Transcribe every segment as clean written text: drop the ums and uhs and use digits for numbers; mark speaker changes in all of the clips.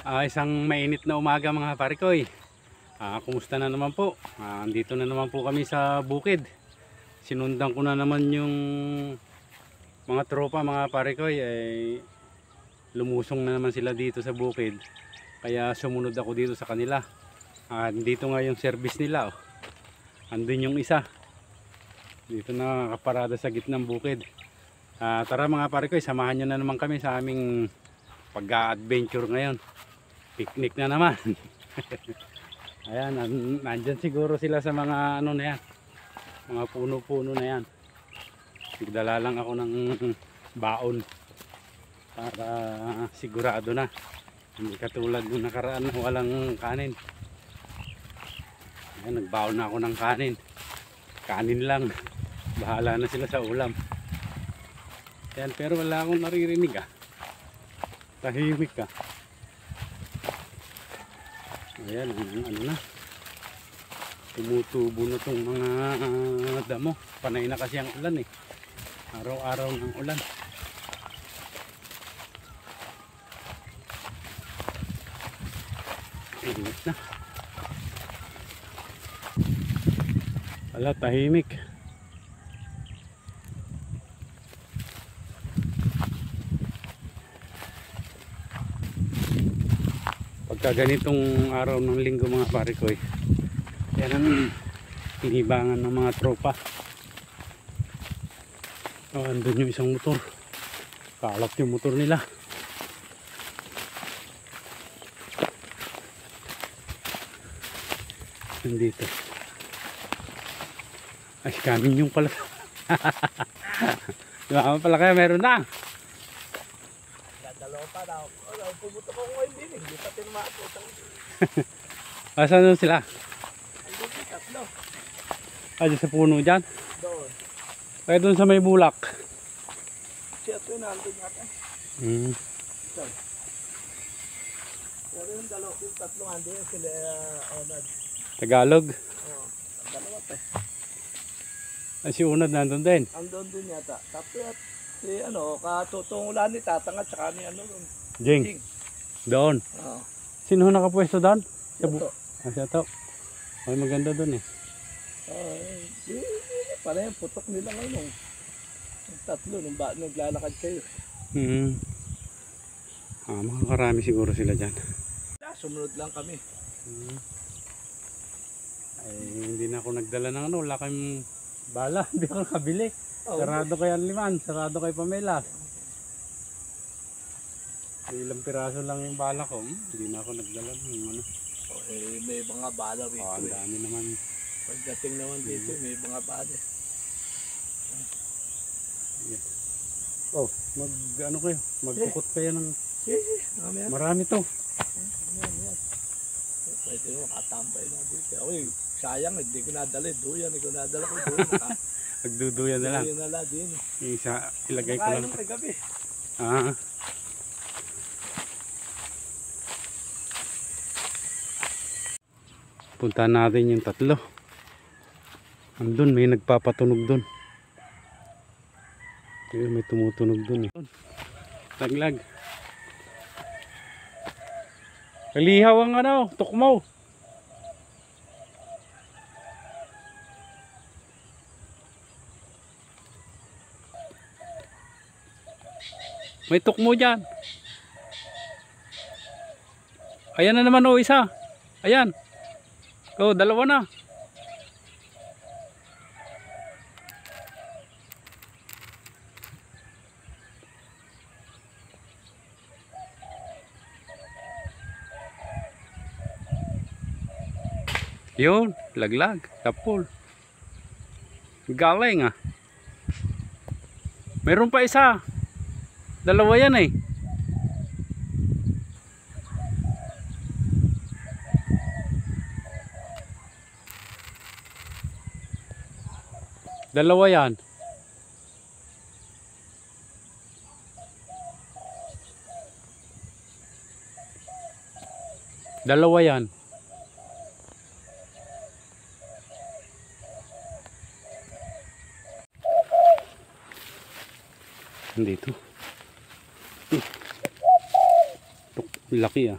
Speaker 1: Isang mainit na umaga mga parikoy. Kumusta na naman po? Andito na naman po kami sa bukid. Sinundan ko na naman yung mga tropa mga parikoy. Lumusong na naman sila dito sa bukid. Kaya sumunod ako dito sa kanila. Dito nga yung service nila. Andun yung isa. Dito na nakaparada sa gitnang bukid. Tara mga parikoy, samahan nyo na naman kami sa aming pag-adventure ngayon. Picnic na naman. Ayan, nandyan siguro sila sa mga ano na yan, mga puno-puno na yan. Nagdala lang ako ng baon para sigurado na, hindi katulad nung nakaraan walang kanin. Ayan, nagbaon na ako ng kanin lang, bahala na sila sa ulam. Ayan, pero wala akong naririnig tahimik Ayan, ano na, tumutubo na itong mga damo. Panay na kasi ang ulan araw-araw ng ulan. Init na, wala, tahimik. Pagka ganitong araw ng linggo mga parikoy, yan ang inibangan ng mga tropa. Andun yung isang motor, kalap yung motor nila. Nandito kanin yung pala. Diba pala kaya meron na.
Speaker 2: Dalawa pa daw. Pumunta ko ngayon din hindi pa tinumapot.
Speaker 1: Asan doon sila?
Speaker 2: Andito tatlo.
Speaker 1: Dyan sa puno dyan?
Speaker 2: Doon.
Speaker 1: Kaya doon sa may bulak.
Speaker 2: Siya ito nandun yata. Pero yung dalawa, yung tatlo andun sila Onad.
Speaker 1: Tagalog?
Speaker 2: Oo. Dalawa pa.
Speaker 1: Si Unad nandun din?
Speaker 2: Andun din yata. Tapos si katutungulan ni Tatang at saka ni
Speaker 1: Jing. Doon.
Speaker 2: Oo.
Speaker 1: Sino nakapwesto doon?
Speaker 2: Ito.
Speaker 1: Siya to. Ay, maganda doon
Speaker 2: Para yung putok nila ngayon. Yung tatlo, nung naglalakad kayo.
Speaker 1: Makakarami siguro sila dyan.
Speaker 2: Sumunod lang kami.
Speaker 1: Hindi na ako nagdala ng wala kayong bala. Hindi ako nakabili. Sarado kay Anliman, sarado kay Pamela. Ilang piraso lang yung bala ko. Hindi na ako nagdala ng
Speaker 2: May mga bala rito.
Speaker 1: Ang dami naman.
Speaker 2: Pagdating naman dito, may mga bala.
Speaker 1: Kayo? Magkukot kayo ng...
Speaker 2: Mamaya.
Speaker 1: Marami to.
Speaker 2: Pwede mo katambay na dito. Sayang, hindi ko nadala. Duyan, hindi ko nadala ko.
Speaker 1: Nagduduyan na lang.
Speaker 2: Duyan na lang din.
Speaker 1: Isa, ilagay ko lang.
Speaker 2: Nakain ng gabi.
Speaker 1: Puntahan natin yung tatlo. Andun, may nagpapatunog dun. May tumutunog dun Laglag. Kalihaw ang tukmaw. May tukmo dyan. Ayan na naman isa. Ayan. Dalawa na. Yun, laglag, tapol. Galing Meron pa isa. Dalawa yan Dalawa yan. Dalawa yan. Dito. Laki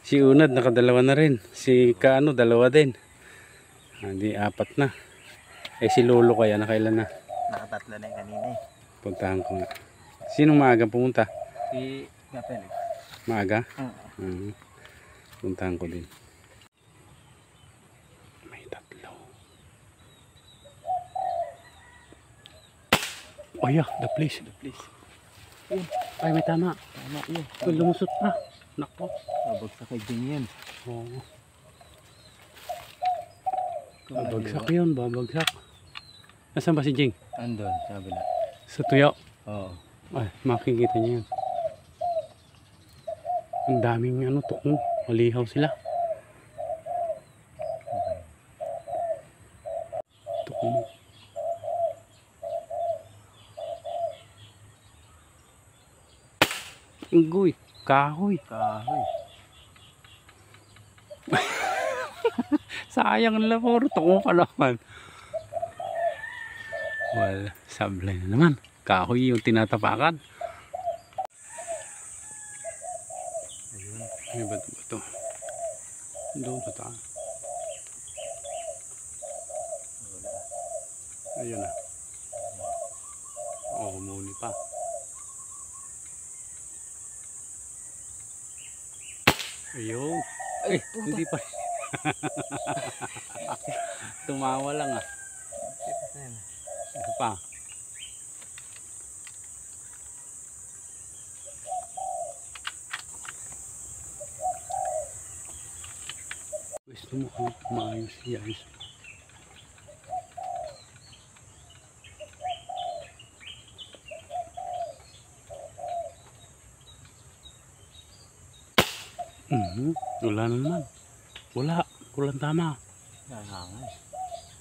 Speaker 1: Si Unad nakadalawa na rin. Si Kaano dalawa din. Hindi, apat na. Eh si Lolo kaya nakailan na.
Speaker 3: Nakatatlo na yung kanina eh.
Speaker 1: Puntahan ko nga. Sinong maaga pumunta?
Speaker 3: Si Gapel.
Speaker 1: Maaga?
Speaker 3: Oo.
Speaker 1: Puntahan ko din. May tatlo. Oh yeah, the place.
Speaker 3: Please.
Speaker 1: Ay, may tama.
Speaker 3: Tama yun.
Speaker 1: Ito, lumusot pa. Nako.
Speaker 3: Babagsak kay Jing yan.
Speaker 1: Oo. Babagsak yun, babagsak. Nasaan ba si Jing?
Speaker 3: Andun, sabi na.
Speaker 1: Sa tuyo.
Speaker 3: Oo.
Speaker 1: Ay, makikita niya yan. Ang daming ano, tukmo. Malihaw sila.
Speaker 3: Okay.
Speaker 1: Tukmo. Unggoy. Kahoy.
Speaker 3: Kahoy.
Speaker 1: Sayang ang labor. Tukmo pa naman. Wala. Sablay na naman. Kahoy yung tinatapakan.
Speaker 3: Ayun.
Speaker 1: May bato-bato. Doon sa taas. Ayun na. Oh, humuli pa. Ayun. Ay, hindi pa. Tumawa lang ah. Ito pa. Gusto mo kung maayos siya. Wala na naman. Wala. Walang tama.
Speaker 3: Nangangas.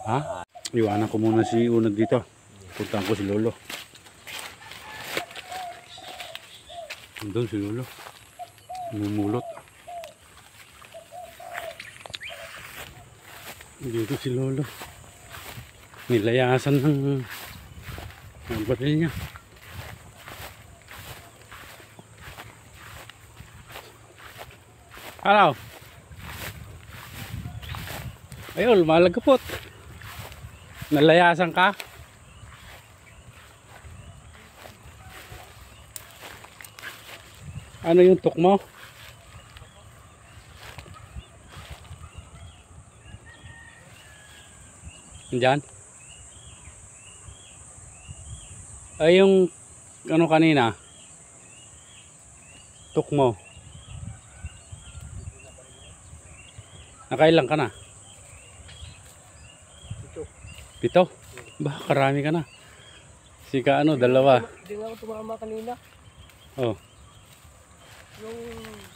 Speaker 1: Ha? Iwanan ko muna si Unad dito. Puntahan ko si Lolo. Doon si Lolo. Mumulot. Dito si Lolo. Nilayasan ng baril niya. Araw. Ayun, lumalagapot. Nalayasan ka? Ano yung tuk mo? Diyan? Ay yung ano kanina? Tuk mo. Nakailang ka na? Pito? Ba, karami ka na. Si Kaano, dalawa.
Speaker 2: Hindi nga ako tumama kanina.
Speaker 1: Oh.
Speaker 2: Yung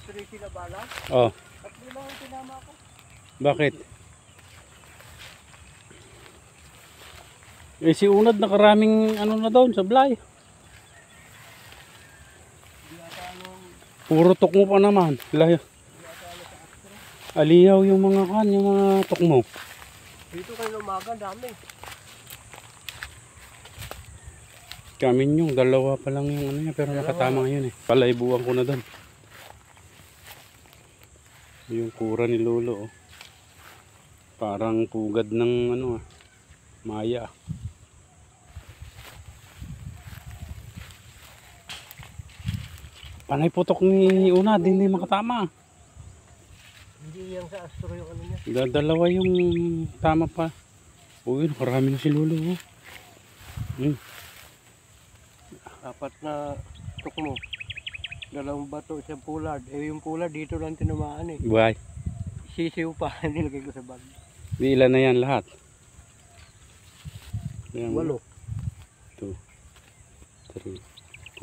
Speaker 2: 3 na bala.
Speaker 1: Oh.
Speaker 2: At di lang ang tinama ko.
Speaker 1: Bakit? Eh si Unad nakaraming ano na doon, sablay. Puro tok mo pa naman. Aliyaw yung mga yung mga tok mo.
Speaker 2: Dito kayo umaga, dami.
Speaker 1: Kami yung dalawa pa lang yung ano niya, pero nakatama yun eh. Palaybuan ko na doon. Yung kura ni Lolo oh. Parang pugad ng ano maya. Panay putok ni Una, hindi makatama.
Speaker 2: Hindi yan sa astro yung ano niya.
Speaker 1: Dalawa yung tama pa. Uy, nakarami na si Lolo oh.
Speaker 2: Apat na tok mo. Dalawang bato, isang pulad. Eh yung pulad dito lang tinamaan eh.
Speaker 1: Buhay.
Speaker 2: Sisiw pa, nilagay ko sa bag.
Speaker 1: Di ilan na yan lahat? Yan,
Speaker 2: 8.
Speaker 1: 2, 3,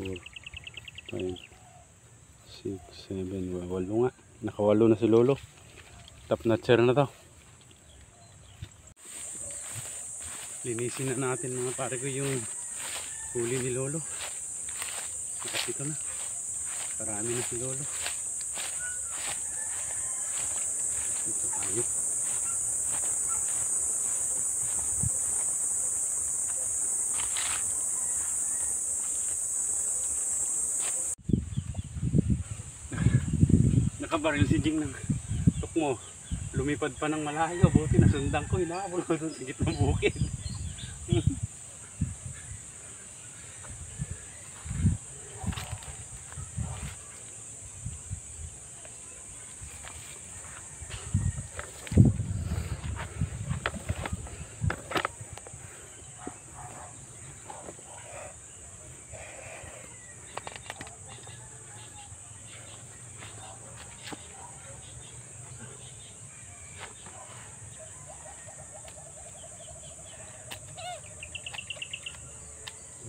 Speaker 1: 4, 5, 6, 7, 8 nga. Nakawalo na si Lolo. Top notcher na to. Linisin na natin mga pare ko yung huli ni Lolo. Nakapito na. Marami na si Lolo. Ito tayo. nakabaril si Jing ng tukmo. Lumipad pa ng malayo, buti nasundan ko, hinahabol ko doon sa gitnang bukid.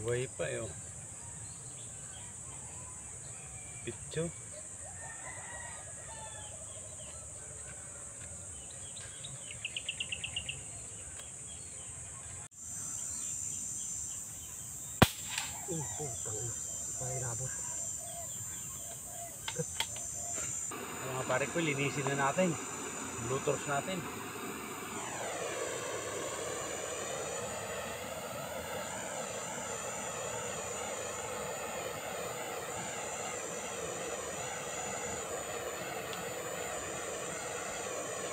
Speaker 1: Buhay pa eh. Oh. Pitso. Mga pare ko, linisin na natin. Blue torch natin.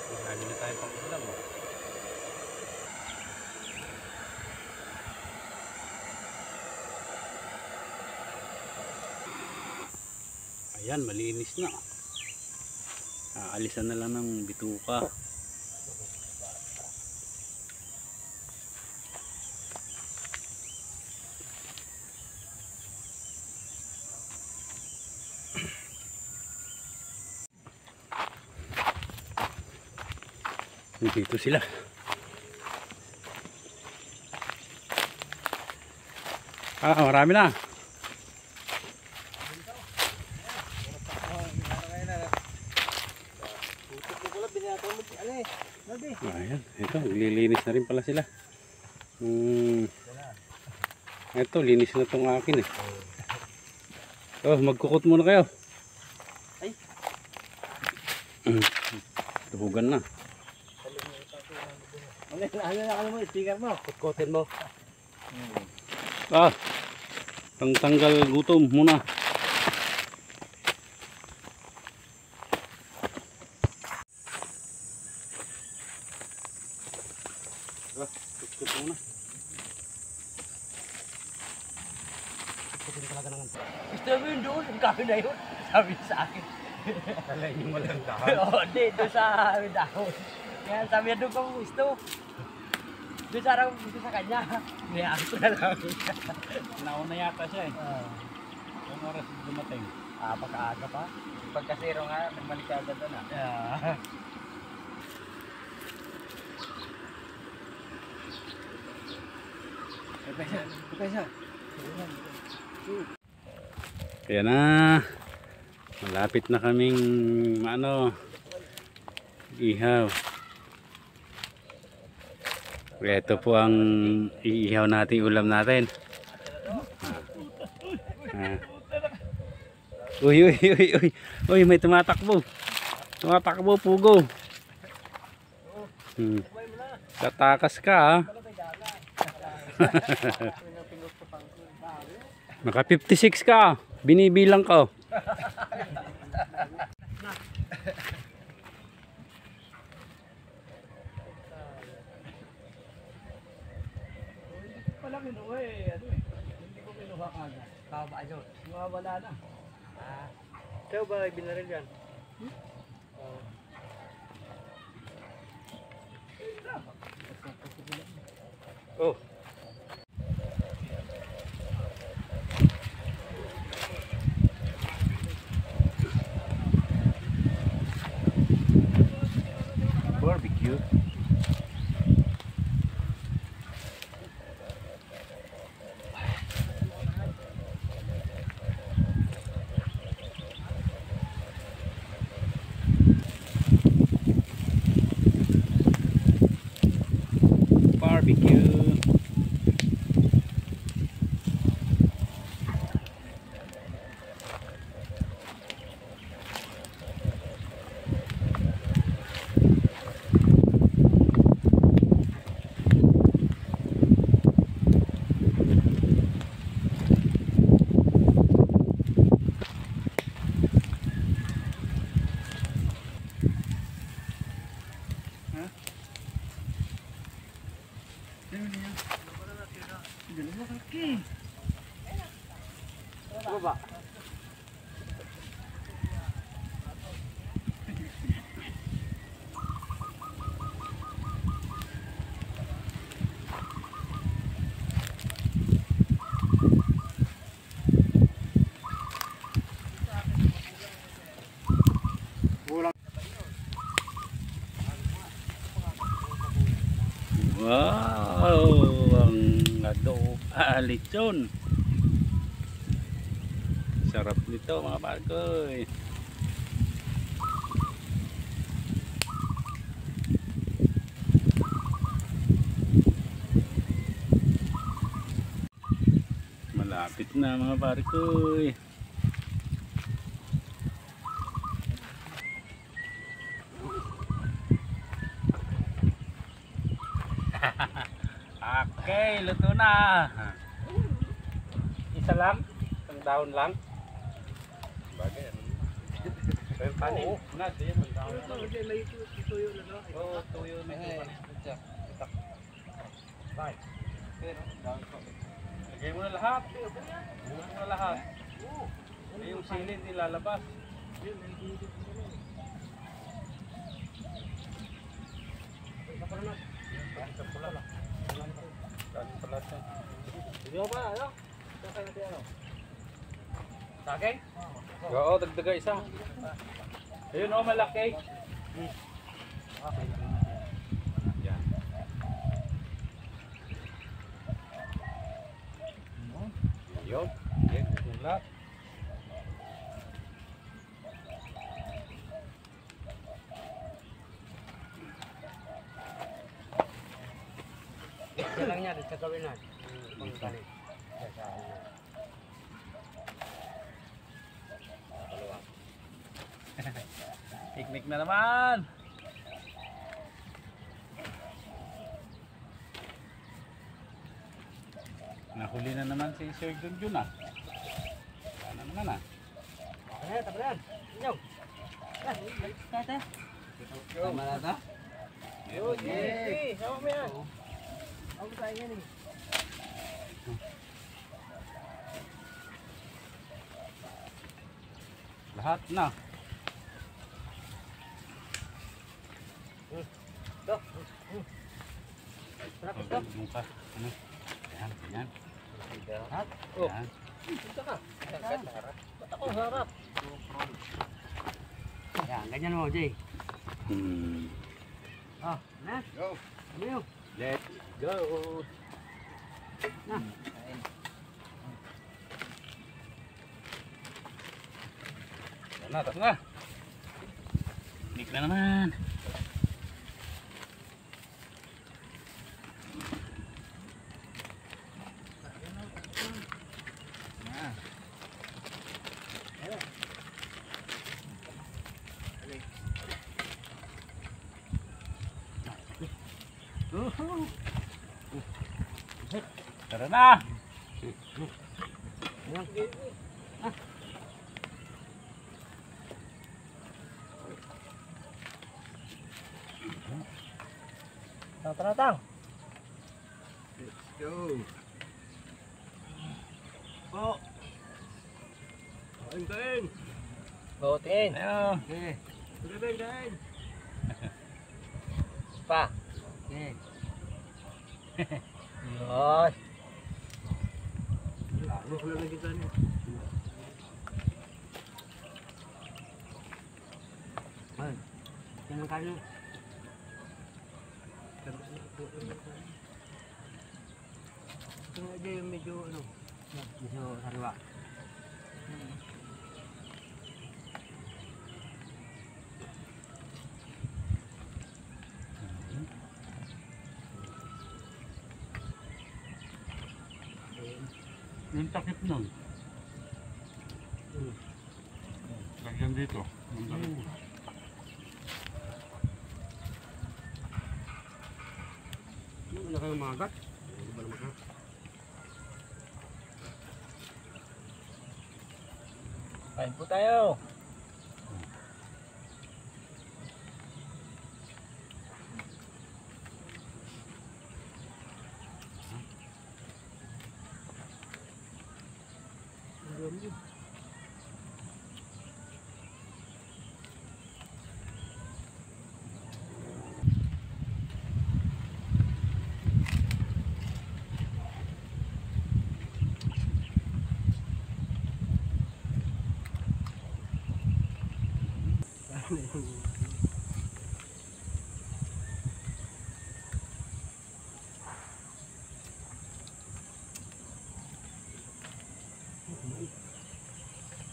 Speaker 1: Marami na tayo pang ulam. Oh. Ayan, malinis na. Aalisan na lang ng bituka. Dito sila. Marami na. Ayan, ito, lilinis na rin pala sila. Ito, linis na tong akin eh. Oh, magkukot muna kayo.
Speaker 2: Ay.
Speaker 1: Tuhugan na.
Speaker 2: Ano mo, speaker mo? Kutkutin mo.
Speaker 1: Tanggal gutom muna. Kutkut muna. Kutkutin talaga naman.
Speaker 2: Gusto mo yun doon, yung kahoy na yun. Sabi sa akin.
Speaker 1: Talay yung walang dahon.
Speaker 2: Oo, hindi, doon sa dahon. Kaya sabi niya doon ka mo gusto. Doon sa araw gusto sa kanya. Niyari ko na lang.
Speaker 1: Nauna yata siya eh. Yung oras dumating.
Speaker 2: Pagkaaga pa.
Speaker 3: Pagkasiro nga, nagbalik ka agad doon ah.
Speaker 2: Yeah.
Speaker 1: Kaya na. Malapit na kaming ihaw. Ito po ang iihaw natin, ulam natin. Uy, may tumatakbo. Tumatakbo, pugo. Tatakas ka ha. Naka 56 ka. Binibilang ka.
Speaker 2: Wala kinuha eh. Hindi ko kinuha kagad. Kaba yun. Wala na. Ikaw ba binaril yan?
Speaker 1: Oh. Barbecue. Barbecue.
Speaker 2: Ano ba?
Speaker 1: Wow, ang lechon. Sarap nito mga barkoy. Malapit na mga barkoy. Okay, luto na. Isa lang? Isang dahon lang? Bagay, ano? Pero panin? Na, diyan, ang dahon lang. Oo, tuyo na ito. Bye. Lagay mo na lahat. Buhos mo na lahat. Ay, yung silid nilalabas.
Speaker 2: Hindi ba? Ano? Sakay natin ano?
Speaker 1: Sakay? Oo, dagdaga isa. Ayun o, malaki. Yan. Yun. Yan, yung lahat.
Speaker 2: Yan lang yan, sa gawin na. Pangkalit. Sa ano.
Speaker 1: Picnic na naman. Nahuli na naman si Sir Junjun ah. Wala naman na.
Speaker 2: Ayan, tama na yan. Inyaw. Tata. Tama na ito? Yay! Sama mo yan. Ako tayo yan eh.
Speaker 1: Lahat na.
Speaker 2: Ito. Sarap ito.
Speaker 1: Yung ka. Ano? Yan, yan.
Speaker 2: Lahat.
Speaker 1: Yan.
Speaker 2: Ito ka. Ba't ako harap? Yan, ganyan mo, Jay. Ah, na. Go. Ano yun?
Speaker 1: Let's go.
Speaker 2: Na.
Speaker 1: Yan na, tapos na. Picnic na naman. Tara na.
Speaker 2: Tara, tang.
Speaker 3: Let's go.
Speaker 2: Oh. Kain. Botin.
Speaker 1: Ayo.
Speaker 2: Okay. Kain. Pa. Okay. Yos. Ano ko lang kita niyo? Ay. Yan ang kanin. Ito nga dyan yung medyo ano. Medyo sariwa.
Speaker 1: Yung takip nun. Lagyan dito.
Speaker 2: Ano kayong magat? Hindi ba naman ha?
Speaker 3: Kain po tayo.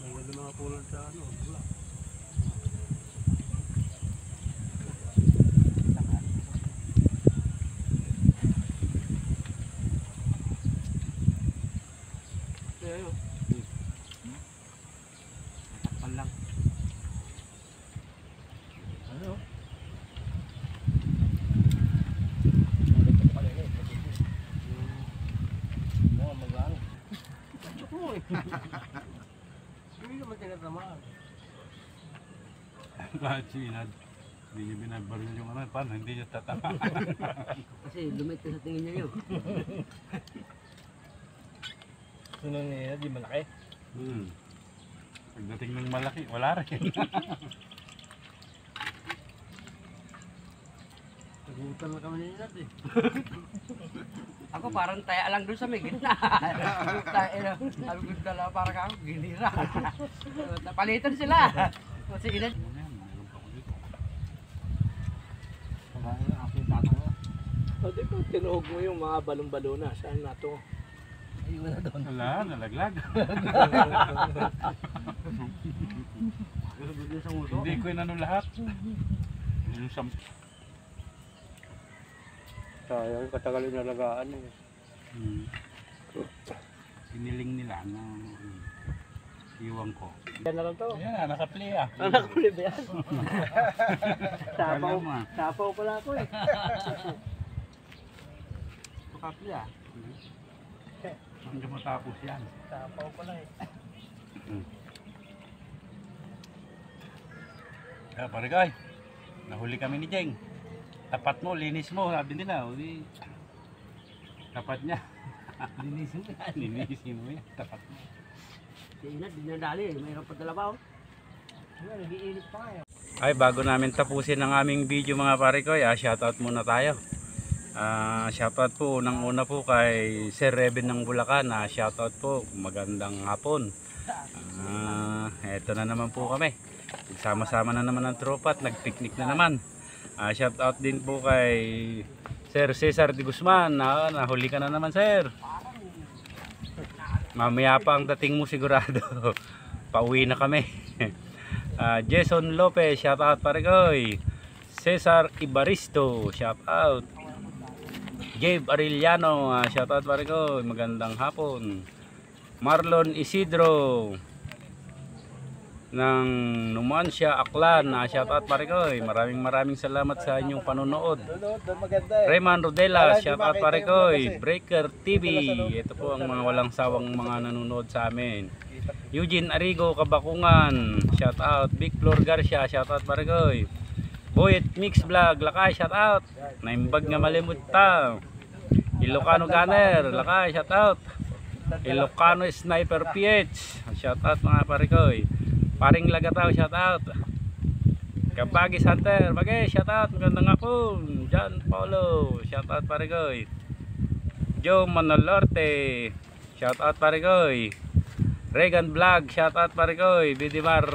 Speaker 2: Naganda mga pulot sa ano, wala. Ayo. Takpan lang. Ano? Mo magang. Chok mo eh. Hindi naman tinatamaan.
Speaker 1: Kahit sinad, hindi niya binabaril yung ano, paano hindi niya tatama.
Speaker 2: Kasi lumit sa tingin niya yun. Sunod niya, di malaki.
Speaker 1: Pagdating ng malaki, wala rin.
Speaker 2: Nagutan na kami nila eh. Ako parang taya lang doon sa may gitna. Taya lang. Sabi ko dala para ka ako, ginira. Palitan sila. Kasi ilan.
Speaker 1: Meron pa ako dito.
Speaker 3: Pwede ko tinuhog mo yung mga balon-balona. Saan na to?
Speaker 2: Ayun na doon.
Speaker 1: Wala, nalaglag. Hindi ko inano lahat. Yung
Speaker 3: Sayang, katagal yung nalagaan eh.
Speaker 1: Siniling nila na iwan ko.
Speaker 3: Yan na lang to.
Speaker 1: Ayan, naka-play ah.
Speaker 3: Anak ko ba yan?
Speaker 1: Sapaw.
Speaker 3: Sapaw pala ako eh.
Speaker 2: Tukapi ah.
Speaker 1: Hanggang matapos yan.
Speaker 3: Sapaw pala eh.
Speaker 1: Kaya parigay, nahuli kami ni Jeng. Tapat mo, linis mo, sabi nila. Uli, tapat niya.
Speaker 2: Linisin mo yan.
Speaker 1: Linisin mo yan, tapat mo.
Speaker 2: Si Inat, dinadali. Mayroon pa dalabaw. Nag-iinit pa nga.
Speaker 1: Ay, bago namin tapusin ang aming video mga pare ko, shoutout muna tayo. Shoutout po, unang-una po kay Sir Reben ng Bulacan. Shoutout po, magandang hapon. Eto na naman po kami. Sama-sama na naman ang tropa at nag-picnic na naman. Shoutout din po kay Sir Cesar de Guzman. Nahuli ka na naman, sir. Mamaya pa ang dating mo sigurado. Pauwi na kami. Jason Lopez, shoutout pare koy. Cesar Ibaristo, shoutout. Gabe Arellano, shoutout pare koy. Magandang hapon. Marlon Isidro ng Numancia, Aklan, shoutout pare koy. Maraming salamat sa inyong panonood. Rayman Rodela, shoutout pare koy. Breaker TV, ito po ang mga walang sawang mga nanonood sa amin. Eugene Arigo, Kabakungan, shoutout. Big Flor Garcia, shoutout pare koy. Boyet Mix Vlog, Lakay, shoutout. Naimbag nga malimut ta. Ilocano Gunner, Lakay, shoutout. Ilocano Sniper PH, shoutout mga pare koy. Paring Lagataw, shoutout. Kapagis Hunter, bagay, shoutout. Magandang hapon. John Paulo, shoutout pare koy. Joe Manolorte, shoutout pare koy. Regan Vlog, shoutout pare koy. Bidimar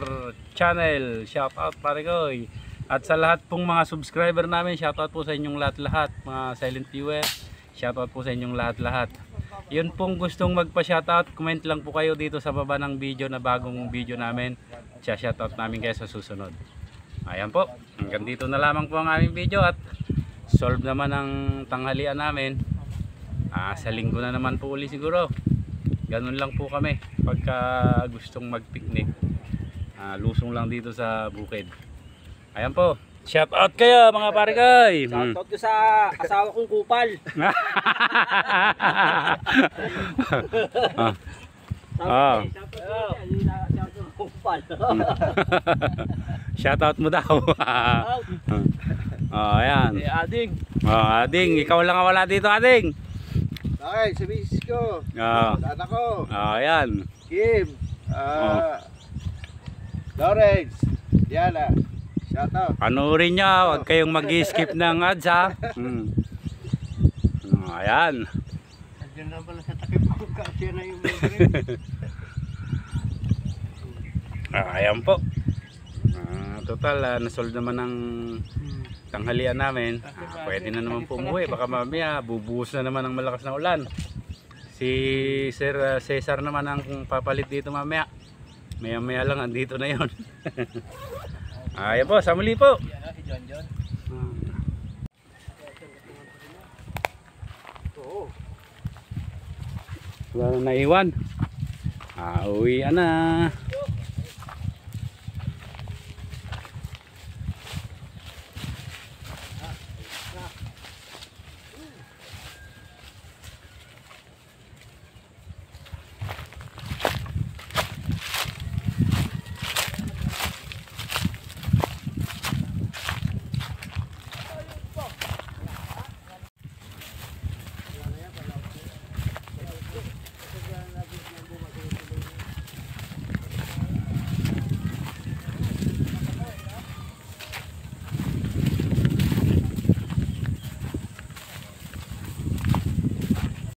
Speaker 1: Channel, shoutout pare koy. At sa lahat pong mga subscriber namin, shoutout po sa inyong lahat-lahat. Mga silent viewer, shoutout po sa inyong lahat-lahat. Yun pong gustong magpa-shoutout, comment lang po kayo dito sa baba ng video na bagong video namin. Shoutout namin kayo sa susunod. Ayan po, hanggang dito na lamang po ang aming video at solve naman ang tanghalian namin. Sa linggo na naman po uli siguro. Ganun lang po kami pagka gustong mag-picnic. Lusong lang dito sa bukid. Ayan po. Shout out kayo mga pare koy.
Speaker 3: Shoutout ko sa asawa kong kupal.
Speaker 1: Shout out mo daw. Ayan.
Speaker 3: Ading.
Speaker 1: Ading, ikaw lang ang wala dito, Ading.
Speaker 3: Okay, sa misis ko.
Speaker 1: Ah.
Speaker 3: Anak ko.
Speaker 1: Ayan.
Speaker 3: Kim.
Speaker 4: Lawrence, Diana, shout out.
Speaker 1: Panoorin nyo, huwag kayong mag-skip ng ads ha. Ayan.
Speaker 3: Andiyan na pala sa takip ko. Kasi na yung
Speaker 1: Ayan po. Total, nasold naman ng tanghalian namin. Pwede na naman po umuwi. Baka mamaya bubuhos na naman ng malakas na ulan. Si Sir Cesar naman ang papalit dito mamaya. Maya maya lang andito na yon. Ayan po, sa muli po.
Speaker 3: si John John.
Speaker 1: Wala na naiwan. Uwi na.